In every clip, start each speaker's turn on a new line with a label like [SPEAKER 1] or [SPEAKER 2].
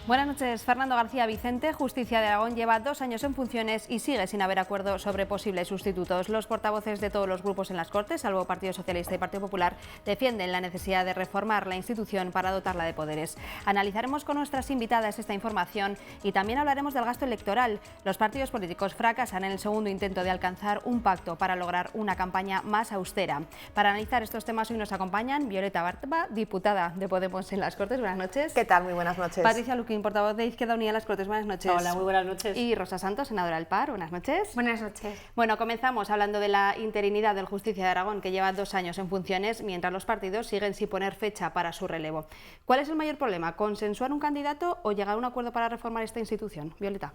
[SPEAKER 1] Buenas noches. Fernando García Vicente, Justicia de Aragón, lleva 2 años en funciones y sigue sin haber acuerdo sobre posibles sustitutos. Los portavoces de todos los grupos en las Cortes, salvo Partido Socialista y Partido Popular, defienden la necesidad de reformar la institución para dotarla de poderes. Analizaremos con nuestras invitadas esta información y también hablaremos del gasto electoral. Los partidos políticos fracasan en el segundo intento de alcanzar un pacto para lograr una campaña más austera. Para analizar estos temas hoy nos acompañan Violeta Barba, diputada de Podemos en las Cortes. Buenas noches.
[SPEAKER 2] ¿Qué tal? Muy buenas noches.
[SPEAKER 1] Patricia Luquín, portavoz de Izquierda Unida en las Cortes. Buenas noches.
[SPEAKER 3] Hola, muy buenas noches.
[SPEAKER 1] Y Rosa Santos, senadora del PAR. Buenas noches.
[SPEAKER 4] Buenas noches.
[SPEAKER 1] Bueno, comenzamos hablando de la interinidad del Justicia de Aragón, que lleva 2 años en funciones, mientras los partidos siguen sin poner fecha para su relevo. ¿Cuál es el mayor problema? ¿Consensuar un candidato o llegar a un acuerdo para reformar esta institución? Violeta.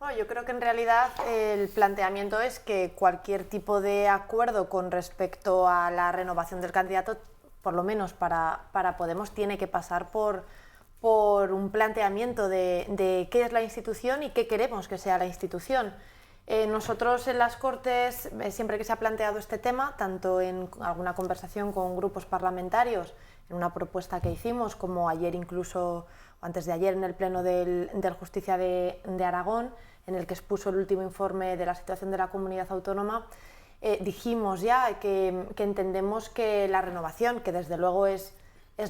[SPEAKER 2] Bueno, yo creo que en realidad el planteamiento es que cualquier tipo de acuerdo con respecto a la renovación del candidato, por lo menos para Podemos, tiene que pasar por un planteamiento de qué es la institución y qué queremos que sea la institución. Nosotros en las Cortes, siempre que se ha planteado este tema, tanto en alguna conversación con grupos parlamentarios, en una propuesta que hicimos, como ayer incluso, o antes de ayer en el Pleno del Justicia de Aragón, en el que expuso el último informe de la situación de la comunidad autónoma, dijimos ya que entendemos que la renovación, que desde luego es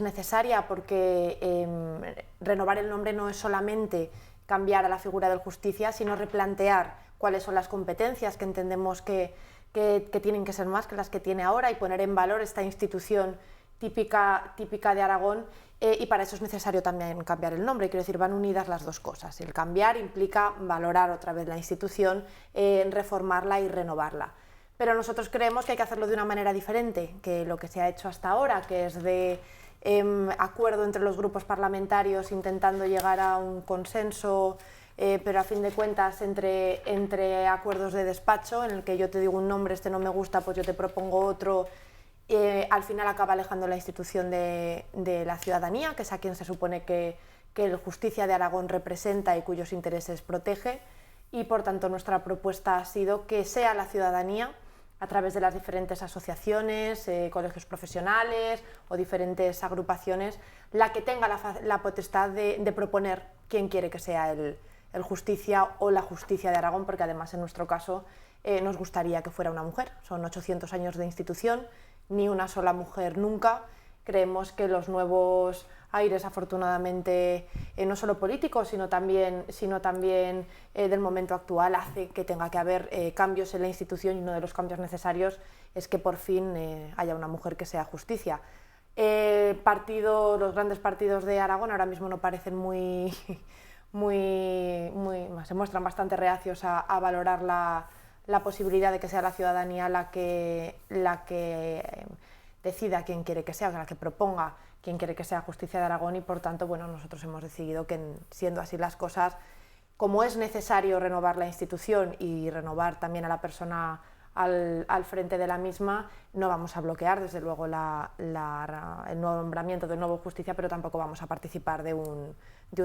[SPEAKER 2] necesaria porque renovar el nombre no es solamente cambiar a la figura del justicia, sino replantear cuáles son las competencias que entendemos que tienen que ser más que las que tiene ahora y poner en valor esta institución típica de Aragón, y para eso es necesario también cambiar el nombre. Quiero decir, van unidas las dos cosas. El cambiar implica valorar otra vez la institución, reformarla y renovarla. Pero nosotros creemos que hay que hacerlo de una manera diferente que lo que se ha hecho hasta ahora, que es de acuerdo entre los grupos parlamentarios intentando llegar a un consenso, pero a fin de cuentas entre acuerdos de despacho, en el que yo te digo un nombre, este no me gusta, pues yo te propongo otro. Al final acaba alejando la institución de la ciudadanía, que es a quien se supone que el Justicia de Aragón representa y cuyos intereses protege, y por tanto nuestra propuesta ha sido que sea la ciudadanía, a través de las diferentes asociaciones, colegios profesionales o diferentes agrupaciones, la que tenga la potestad de proponer quién quiere que sea el Justicia o la Justicia de Aragón, porque además en nuestro caso nos gustaría que fuera una mujer. Son 800 años de institución, ni una sola mujer nunca. Creemos que los nuevos aires, afortunadamente, no solo políticos, sino también del momento actual, hace que tenga que haber cambios en la institución, y uno de los cambios necesarios es que por fin haya una mujer que sea justicia. Los grandes partidos de Aragón ahora mismo no parecen se muestran bastante reacios a valorar la posibilidad de que sea la ciudadanía la que decida quién quiere que sea, la que proponga quién quiere que sea Justicia de Aragón, y por tanto, bueno, nosotros hemos decidido que, siendo así las cosas, como es necesario renovar la institución y renovar también a la persona al frente de la misma, no vamos a bloquear desde luego el nombramiento del nuevo Justicia, pero tampoco vamos a participar de un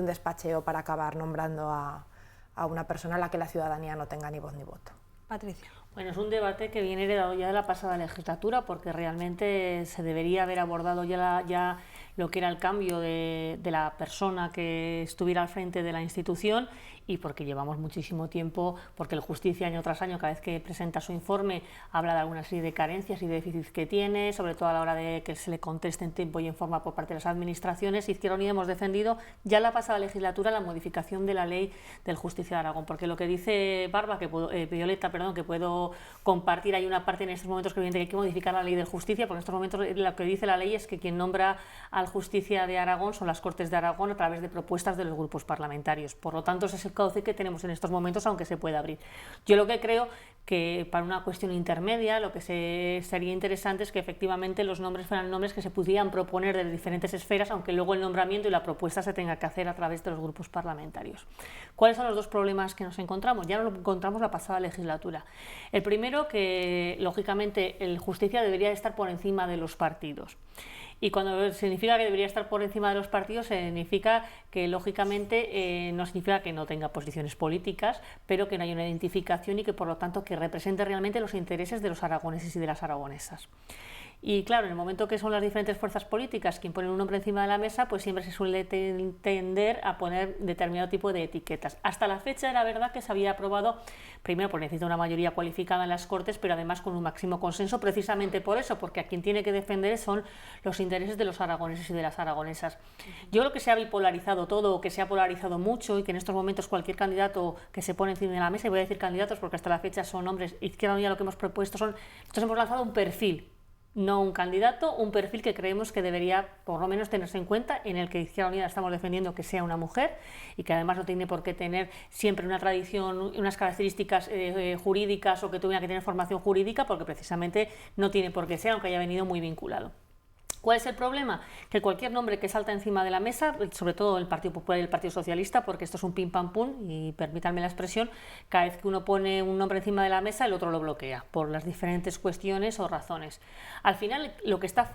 [SPEAKER 2] despacheo para acabar nombrando a una persona a la que la ciudadanía no tenga ni voz ni voto.
[SPEAKER 1] Patricia.
[SPEAKER 3] Bueno, es un debate que viene heredado ya de la pasada legislatura, porque realmente se debería haber abordado ya lo que era el cambio de la persona que estuviera al frente de la institución, y porque llevamos muchísimo tiempo, porque el Justicia año tras año, cada vez que presenta su informe, habla de alguna serie de carencias y déficits que tiene, sobre todo a la hora de que se le conteste en tiempo y en forma por parte de las administraciones. Izquierda Unida hemos defendido ya en la pasada legislatura la modificación de la ley del Justicia de Aragón, porque lo que dice Violeta, que puedo compartir, hay una parte en estos momentos que hay que modificar la ley del Justicia, porque en estos momentos lo que dice la ley es que quien nombra al Justicia de Aragón son las Cortes de Aragón a través de propuestas de los grupos parlamentarios. Por lo tanto, ese es el cauce que tenemos en estos momentos, aunque se pueda abrir. Yo lo que creo que para una cuestión intermedia lo que sería interesante es que efectivamente los nombres fueran nombres que se pudieran proponer de diferentes esferas, aunque luego el nombramiento y la propuesta se tenga que hacer a través de los grupos parlamentarios. ¿Cuáles son los dos problemas que nos encontramos? Ya nos lo encontramos la pasada legislatura. El primero, que lógicamente el Justicia debería estar por encima de los partidos. Y cuando significa que debería estar por encima de los partidos, significa que, lógicamente, no significa que no tenga posiciones políticas, pero que no haya una identificación y que, por lo tanto, que represente realmente los intereses de los aragoneses y de las aragonesas. Y claro, en el momento que son las diferentes fuerzas políticas quien ponen un nombre encima de la mesa, pues siempre se suele tender a poner determinado tipo de etiquetas. Hasta la fecha era verdad que se había aprobado, primero porque necesita una mayoría cualificada en las Cortes, pero además con un máximo consenso, precisamente por eso, porque a quien tiene que defender son los intereses de los aragoneses y de las aragonesas. Yo creo que se ha bipolarizado todo, o que se ha polarizado mucho, y que en estos momentos cualquier candidato que se pone encima de la mesa, y voy a decir candidatos porque hasta la fecha son hombres, Izquierda Unida lo que hemos propuesto nosotros hemos lanzado un perfil, no un candidato, un perfil que creemos que debería por lo menos tenerse en cuenta, en el que Izquierda Unida estamos defendiendo que sea una mujer y que además no tiene por qué tener siempre una tradición, unas características jurídicas o que tuviera que tener formación jurídica, porque precisamente no tiene por qué ser, aunque haya venido muy vinculado. ¿Cuál es el problema? Que cualquier nombre que salta encima de la mesa, sobre todo el Partido Popular y el Partido Socialista, porque esto es un pim pam pum, y permítanme la expresión, cada vez que uno pone un nombre encima de la mesa, el otro lo bloquea, por las diferentes cuestiones o razones. Al final, lo que está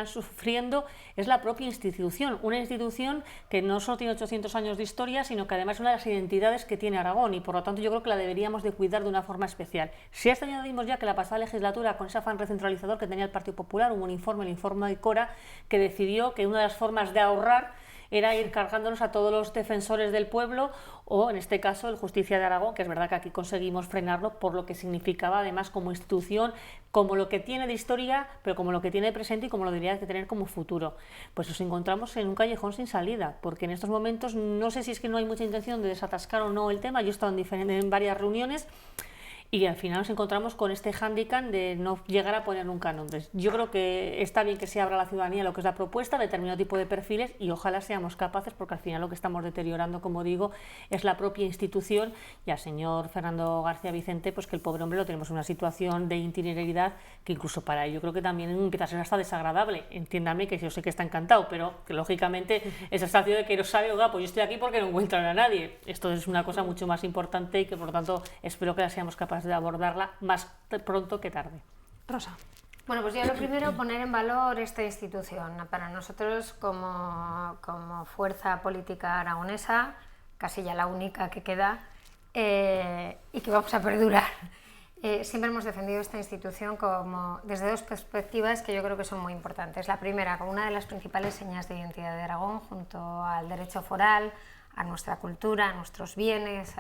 [SPEAKER 3] sufriendo es la propia institución, una institución que no solo tiene 800 años de historia, sino que además es una de las identidades que tiene Aragón, y por lo tanto yo creo que la deberíamos de cuidar de una forma especial. Si a esto añadimos ya que la pasada legislatura, con ese afán recentralizador que tenía el Partido Popular, hubo un informe, el informe de Cora, que decidió que una de las formas de ahorrar era ir cargándonos a todos los defensores del pueblo, o en este caso el Justicia de Aragón, que es verdad que aquí conseguimos frenarlo por lo que significaba además como institución, como lo que tiene de historia, pero como lo que tiene de presente y como lo debería de tener como futuro. Pues nos encontramos en un callejón sin salida, porque en estos momentos no sé si es que no hay mucha intención de desatascar o no el tema. Yo he estado en varias reuniones y al final nos encontramos con este hándicap de no llegar a poner nunca nombres. Yo creo que está bien que se abra a la ciudadanía lo que es la propuesta, determinado tipo de perfiles, y ojalá seamos capaces, porque al final lo que estamos deteriorando, como digo, es la propia institución. Y al señor Fernando García Vicente, pues que el pobre hombre lo tenemos en una situación de itinerariedad que incluso para él yo creo que también empieza a ser hasta desagradable. Entiéndame que yo sé que está encantado, pero que lógicamente esa sensación de que no sabe, oiga, pues yo estoy aquí porque no encuentran a nadie. Esto es una cosa mucho más importante y que por lo tanto espero que la seamos capaces de abordarla más pronto que tarde.
[SPEAKER 1] Rosa.
[SPEAKER 4] Bueno, pues yo lo primero, poner en valor esta institución. Para nosotros, como fuerza política aragonesa, casi ya la única que queda, y que vamos a perdurar. Siempre hemos defendido esta institución desde dos perspectivas que yo creo que son muy importantes. La primera, como una de las principales señas de identidad de Aragón, junto al derecho foral, a nuestra cultura, a nuestros bienes,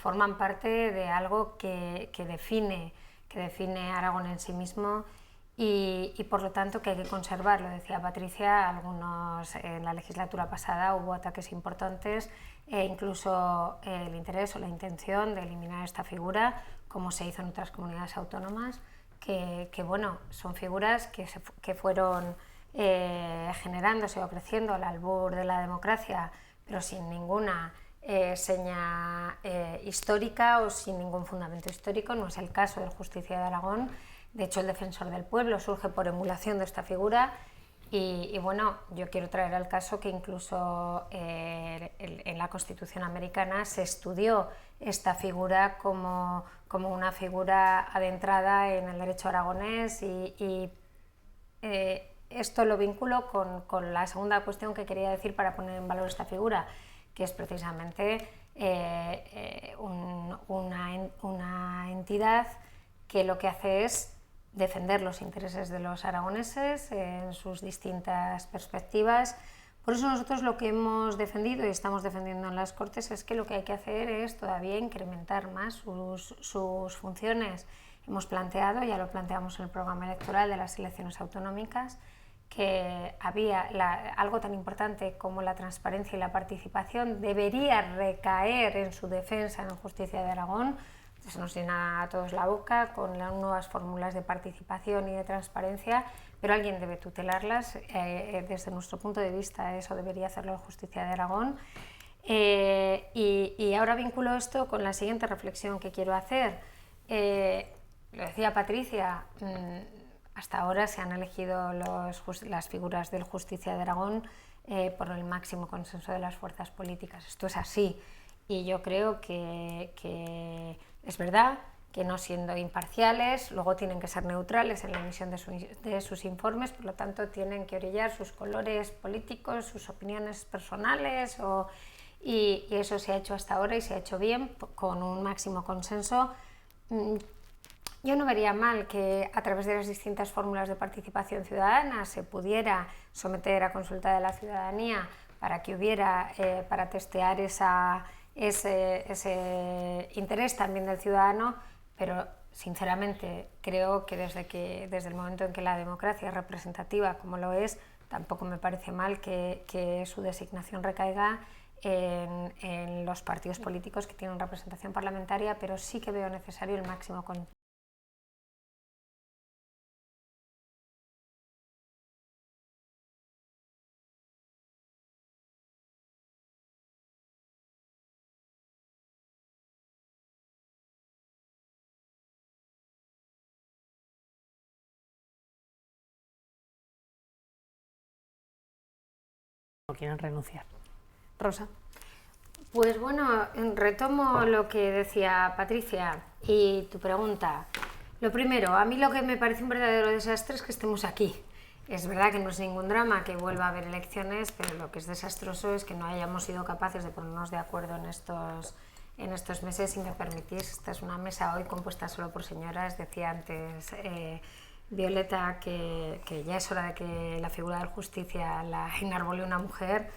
[SPEAKER 4] forman parte de algo que define Aragón en sí mismo y por lo tanto que hay que conservarlo. Decía Patricia, algunos en la legislatura pasada hubo ataques importantes e incluso el interés o la intención de eliminar esta figura, como se hizo en otras comunidades autónomas, que bueno, son figuras que fueron generándose o creciendo al albur de la democracia, pero sin ninguna seña histórica o sin ningún fundamento histórico. No es el caso del Justicia de Aragón. De hecho, el Defensor del Pueblo surge por emulación de esta figura y bueno, yo quiero traer al caso que incluso en la Constitución americana se estudió esta figura como una figura adentrada en el derecho aragonés y esto lo vinculo con la segunda cuestión que quería decir para poner en valor esta figura, que es precisamente una entidad que lo que hace es defender los intereses de los aragoneses en sus distintas perspectivas. Por eso nosotros lo que hemos defendido y estamos defendiendo en las Cortes es que lo que hay que hacer es todavía incrementar más sus funciones. Hemos planteado, ya lo planteamos en el programa electoral de las elecciones autonómicas, que había algo tan importante como la transparencia y la participación debería recaer en su defensa en Justicia de Aragón. Se nos llena a todos la boca con las nuevas fórmulas de participación y de transparencia, pero alguien debe tutelarlas. Desde nuestro punto de vista eso debería hacerlo la Justicia de Aragón. Y ahora vinculo esto con la siguiente reflexión que quiero hacer. Lo decía Patricia, hasta ahora se han elegido las figuras del Justicia de Aragón por el máximo consenso de las fuerzas políticas. Esto es así y yo creo que es verdad que no siendo imparciales, luego tienen que ser neutrales en la emisión de sus informes, por lo tanto tienen que orillar sus colores políticos, sus opiniones personales, y eso se ha hecho hasta ahora y se ha hecho bien, con un máximo consenso. Yo no vería mal que a través de las distintas fórmulas de participación ciudadana se pudiera someter a consulta de la ciudadanía para que hubiera, para testear ese interés también del ciudadano, pero sinceramente creo que desde el momento en que la democracia es representativa como lo es, tampoco me parece mal que su designación recaiga en los partidos políticos que tienen representación parlamentaria, pero sí que veo necesario el máximo control.
[SPEAKER 3] No quieren renunciar.
[SPEAKER 1] Rosa.
[SPEAKER 4] Pues bueno, retomo lo que decía Patricia y tu pregunta. Lo primero, a mí lo que me parece un verdadero desastre es que estemos aquí. Es verdad que no es ningún drama que vuelva a haber elecciones, pero lo que es desastroso es que no hayamos sido capaces de ponernos de acuerdo en estos meses. Si me permitís, esta es una mesa hoy compuesta solo por señoras. Decía antes Violeta que ya es hora de que la figura de justicia la enarbole una mujer.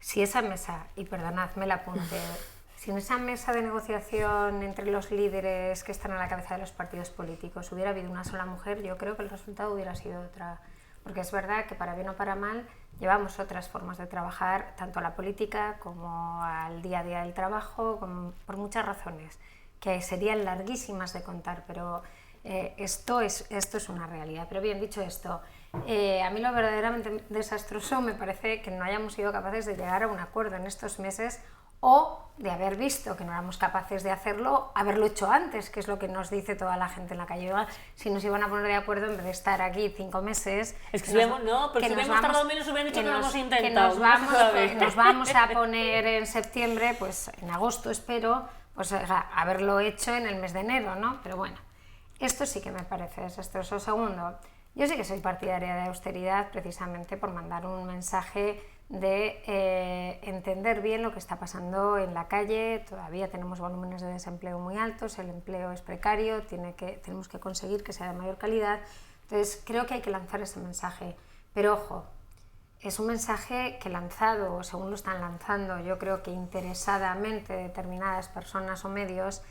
[SPEAKER 4] Si esa mesa, y perdonadme el apunte, si en esa mesa de negociación entre los líderes que están a la cabeza de los partidos políticos hubiera habido una sola mujer, yo creo que el resultado hubiera sido otra. Porque es verdad que para bien o para mal llevamos otras formas de trabajar, tanto a la política como al día a día del trabajo, por muchas razones, que serían larguísimas de contar, pero esto es una realidad. Pero bien, dicho esto, a mí lo verdaderamente desastroso me parece que no hayamos sido capaces de llegar a un acuerdo en estos meses, o de haber visto que no éramos capaces de hacerlo, haberlo hecho antes, que es lo que nos dice toda la gente en la calle. Si nos iban a poner de acuerdo en vez de estar aquí 5 meses...
[SPEAKER 3] Es que si hubiéramos tardado menos hubieran dicho que no lo hemos intentado.
[SPEAKER 4] Nos vamos a poner en septiembre, pues en agosto espero, pues haberlo hecho en el mes de enero, ¿no? Pero bueno, esto sí que me parece desastroso. Segundo, yo sí que soy partidaria de austeridad precisamente por mandar un mensaje de entender bien lo que está pasando en la calle. Todavía tenemos volúmenes de desempleo muy altos, el empleo es precario, tenemos que conseguir que sea de mayor calidad. Entonces creo que hay que lanzar ese mensaje, pero ojo, es un mensaje que lanzado, según lo están lanzando, yo creo que interesadamente determinadas personas o medios,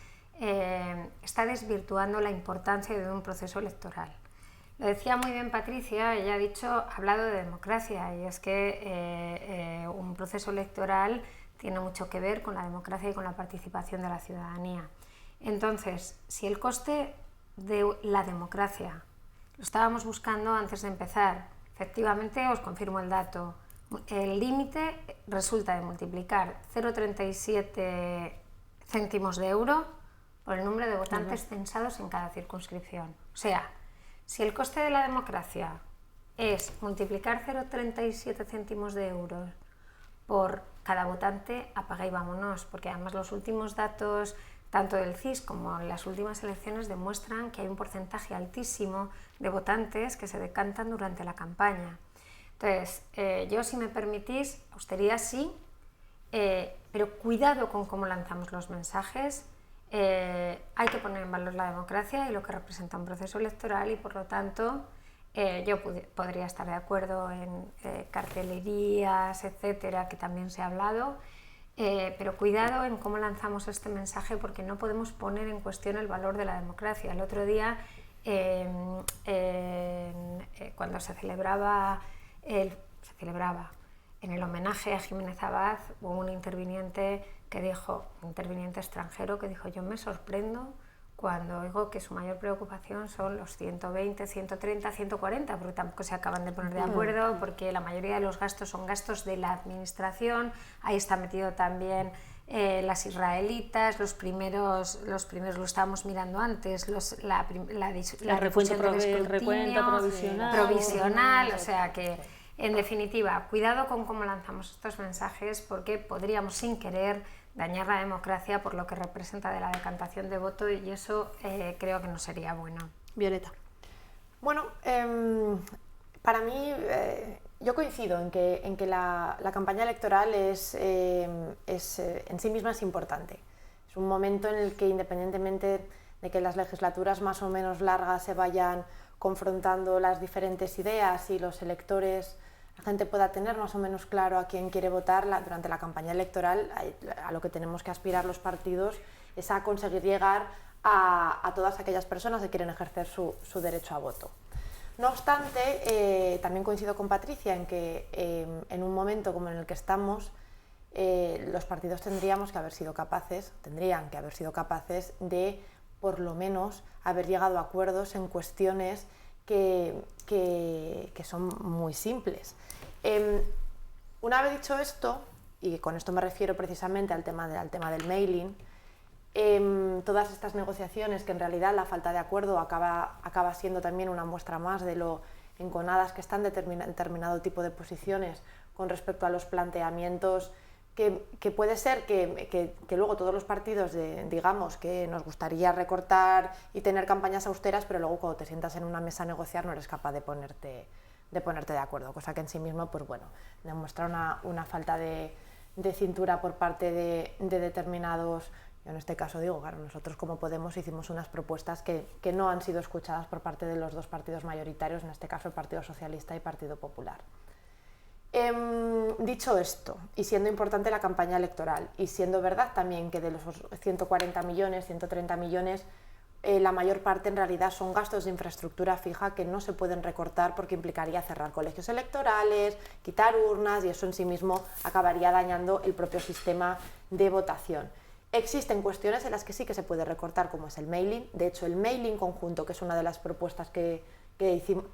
[SPEAKER 4] está desvirtuando la importancia de un proceso electoral. Lo decía muy bien Patricia, ella ha hablado de democracia, y es que un proceso electoral tiene mucho que ver con la democracia y con la participación de la ciudadanía. Entonces, si el coste de la democracia lo estábamos buscando antes de empezar, efectivamente os confirmo el dato, el límite resulta de multiplicar 0,37 céntimos de euro por el número de votantes censados en cada circunscripción. O sea, si el coste de la democracia es multiplicar 0,37 céntimos de euros por cada votante, apaga y vámonos, porque además los últimos datos, tanto del CIS como en las últimas elecciones, demuestran que hay un porcentaje altísimo de votantes que se decantan durante la campaña. Entonces, yo, si me permitís, austeridad sí, pero cuidado con cómo lanzamos los mensajes. Hay que poner en valor la democracia y lo que representa un proceso electoral, y por lo tanto yo podría estar de acuerdo en cartelerías, etcétera, que también se ha hablado, pero cuidado en cómo lanzamos este mensaje, porque no podemos poner en cuestión el valor de la democracia. El otro día, cuando se celebraba en el homenaje a Jiménez Abad, hubo un interviniente extranjero que dijo: yo me sorprendo cuando oigo que su mayor preocupación son los 120, 130, 140, porque tampoco se acaban de poner de acuerdo, porque la mayoría de los gastos son gastos de la administración. Ahí está metido también las israelitas, los primeros lo estábamos mirando antes, la difusión del escrutinio provisional, o sea que, en definitiva, cuidado con cómo lanzamos estos mensajes, porque podríamos sin querer dañar la democracia por lo que representa de la decantación de voto, y eso creo que no sería bueno.
[SPEAKER 1] Violeta.
[SPEAKER 2] Bueno, para mí yo coincido en que la campaña electoral es en sí misma es importante. Es un momento en el que, independientemente de que las legislaturas más o menos largas se vayan confrontando las diferentes ideas y los electores, la gente pueda tener más o menos claro a quién quiere votar durante la campaña electoral, a lo que tenemos que aspirar los partidos es a conseguir llegar a todas aquellas personas que quieren ejercer su derecho a voto. No obstante, también coincido con Patricia en que en un momento como en el que estamos, los partidos tendrían que haber sido capaces de, por lo menos, haber llegado a acuerdos en cuestiones que son muy simples. Una vez dicho esto, y con esto me refiero precisamente al tema del mailing, todas estas negociaciones, que en realidad la falta de acuerdo acaba siendo también una muestra más de lo enconadas que están determinado tipo de posiciones con respecto a los planteamientos que puede ser que luego todos los partidos digamos que nos gustaría recortar y tener campañas austeras, pero luego cuando te sientas en una mesa a negociar no eres capaz de ponerte de acuerdo, cosa que en sí mismo pues bueno, demuestra una falta de cintura por parte de determinados. Yo en este caso digo, claro, nosotros como Podemos hicimos unas propuestas que no han sido escuchadas por parte de los dos partidos mayoritarios, en este caso el Partido Socialista y Partido Popular. Dicho esto, y siendo importante la campaña electoral, y siendo verdad también que de los 140 millones, 130 millones, la mayor parte en realidad son gastos de infraestructura fija que no se pueden recortar porque implicaría cerrar colegios electorales, quitar urnas, y eso en sí mismo acabaría dañando el propio sistema de votación. Existen cuestiones en las que sí que se puede recortar, como es el mailing. De hecho, el mailing conjunto, que es una de las propuestas que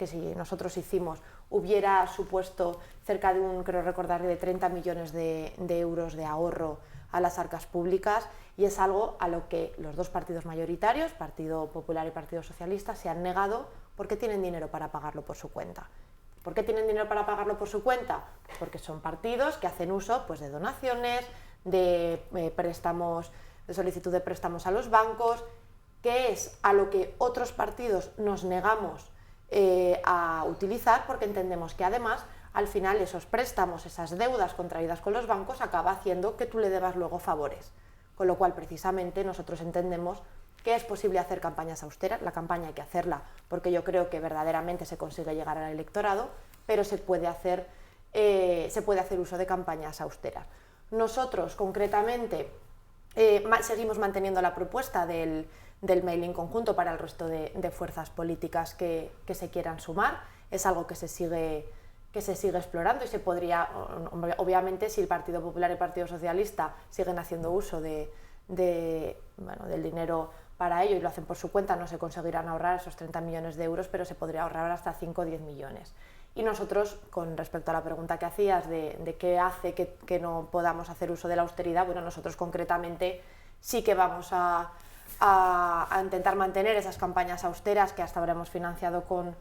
[SPEAKER 2] si nosotros hicimos, hubiera supuesto cerca de creo recordar, de 30 millones de euros de ahorro a las arcas públicas, y es algo a lo que los dos partidos mayoritarios, Partido Popular y Partido Socialista, se han negado porque tienen dinero para pagarlo por su cuenta. ¿Por qué tienen dinero para pagarlo por su cuenta? Porque son partidos que hacen uso pues, de donaciones, de préstamos, de solicitud de préstamos a los bancos, que es a lo que otros partidos nos negamos a utilizar, porque entendemos que además al final esos préstamos, esas deudas contraídas con los bancos, acaba haciendo que tú le debas luego favores, con lo cual precisamente nosotros entendemos que es posible hacer campañas austeras. La campaña hay que hacerla porque yo creo que verdaderamente se consigue llegar al electorado, pero se puede hacer uso de campañas austeras. Nosotros concretamente seguimos manteniendo la propuesta del mailing conjunto para el resto de fuerzas políticas que se quieran sumar. Es algo que se sigue explorando y se podría, obviamente, si el Partido Popular y el Partido Socialista siguen haciendo uso del dinero para ello y lo hacen por su cuenta, no se conseguirán ahorrar esos 30 millones de euros, pero se podría ahorrar hasta 5 o 10 millones. Y nosotros, con respecto a la pregunta que hacías de qué hace que no podamos hacer uso de la austeridad, bueno, nosotros concretamente sí que vamos a intentar mantener esas campañas austeras que hasta ahora hemos financiado con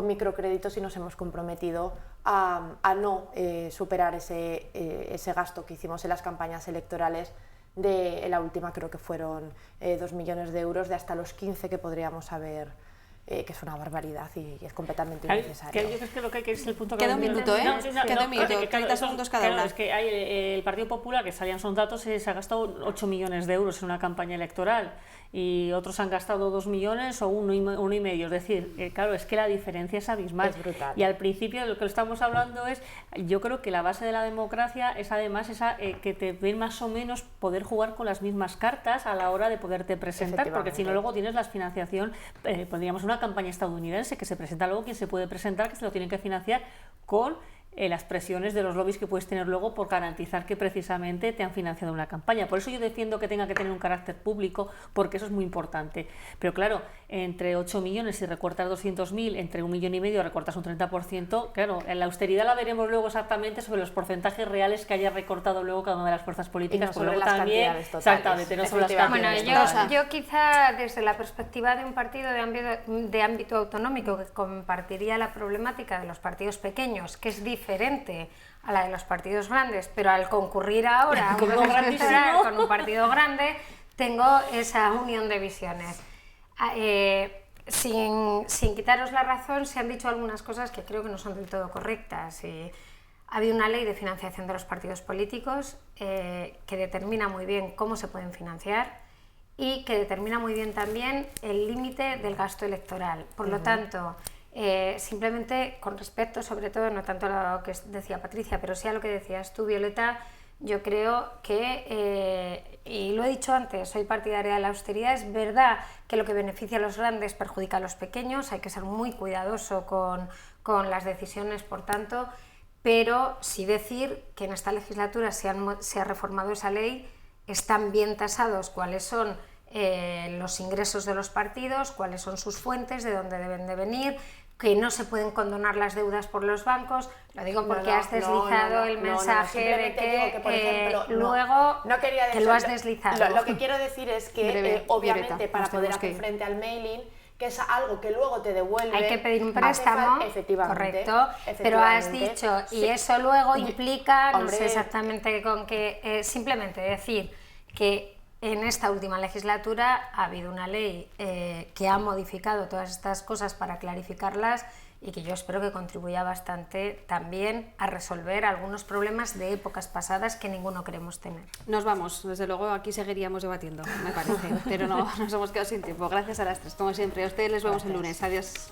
[SPEAKER 2] microcréditos, y nos hemos comprometido a no superar ese gasto que hicimos en las campañas electorales. En la última creo que fueron 2 millones de euros, de hasta los 15 que podríamos haber, que es una barbaridad y es completamente innecesario.
[SPEAKER 3] Yo creo que lo que hay que es el punto que...
[SPEAKER 1] Queda un minuto, Queda un minuto, 30 segundos cada una.
[SPEAKER 3] Es que hay el Partido Popular, que salían son datos, se ha gastado 8 millones de euros en una campaña electoral, y otros han gastado 2 millones o 1,5. Es decir, claro, es que la diferencia es abismal.
[SPEAKER 2] Es brutal.
[SPEAKER 3] Y al principio de lo que estamos hablando es, yo creo que la base de la democracia es además esa que te ven más o menos poder jugar con las mismas cartas a la hora de poderte presentar, porque si no luego tienes la financiación, podríamos una campaña estadounidense que se presenta luego quien se puede presentar, que se lo tienen que financiar con las presiones de los lobbies que puedes tener luego por garantizar que precisamente te han financiado una campaña. Por eso yo defiendo que tenga que tener un carácter público, porque eso es muy importante. Pero claro, entre 8 millones si recortas 200.000, entre 1,5 millones recortas un 30%, claro, en la austeridad la veremos luego exactamente sobre los porcentajes reales que haya recortado luego cada una de las fuerzas políticas.
[SPEAKER 2] Y no sobre las cantidades totales.
[SPEAKER 3] Exactamente, no sobre las cantidades totales.
[SPEAKER 4] Bueno, yo quizá desde la perspectiva de un partido de ámbito autonómico que compartiría la problemática de los partidos pequeños, que es diferente diferente a la de los partidos grandes, pero al concurrir ahora a un
[SPEAKER 3] Como
[SPEAKER 4] proceso
[SPEAKER 3] grandísimo.
[SPEAKER 4] electoral con un partido grande, tengo esa unión de visiones. Sin quitaros la razón, se han dicho algunas cosas que creo que no son del todo correctas. Ha habido una ley de financiación de los partidos políticos que determina muy bien cómo se pueden financiar y que determina muy bien también el límite del gasto electoral. Por lo tanto, simplemente con respecto, sobre todo, no tanto a lo que decía Patricia, pero sí a lo que decías tú, Violeta, yo creo que, y lo he dicho antes, soy partidaria de la austeridad. Es verdad que lo que beneficia a los grandes perjudica a los pequeños, hay que ser muy cuidadoso con las decisiones, por tanto, pero sí decir que en esta legislatura se ha reformado esa ley, están bien tasados cuáles son los ingresos de los partidos, cuáles son sus fuentes, de dónde deben de venir, que no se pueden condonar las deudas por los bancos. Lo digo porque has deslizado el mensaje de que,
[SPEAKER 2] por ejemplo,
[SPEAKER 4] luego
[SPEAKER 2] no quería
[SPEAKER 4] que lo has deslizado.
[SPEAKER 2] Lo que quiero decir es que
[SPEAKER 1] Breve,
[SPEAKER 2] obviamente
[SPEAKER 1] Violeta,
[SPEAKER 2] para
[SPEAKER 1] nos
[SPEAKER 2] poder
[SPEAKER 1] tenemos que
[SPEAKER 2] hacer
[SPEAKER 1] ir.
[SPEAKER 2] frente al mailing, que es algo que luego te devuelve,
[SPEAKER 4] hay que pedir un
[SPEAKER 2] hace
[SPEAKER 4] préstamo,
[SPEAKER 2] efectivamente,
[SPEAKER 4] correcto, pero has
[SPEAKER 2] efectivamente.
[SPEAKER 4] dicho, y
[SPEAKER 2] Sí.
[SPEAKER 4] eso luego implica, no
[SPEAKER 2] Hombre,
[SPEAKER 4] sé exactamente con qué, simplemente decir que en esta última legislatura ha habido una ley que ha modificado todas estas cosas para clarificarlas y que yo espero que contribuya bastante también a resolver algunos problemas de épocas pasadas que ninguno queremos tener.
[SPEAKER 1] Nos vamos, desde luego aquí seguiríamos debatiendo, me parece, pero no, nos hemos quedado sin tiempo. Gracias a las tres, como siempre. A ustedes les vemos el lunes. Adiós.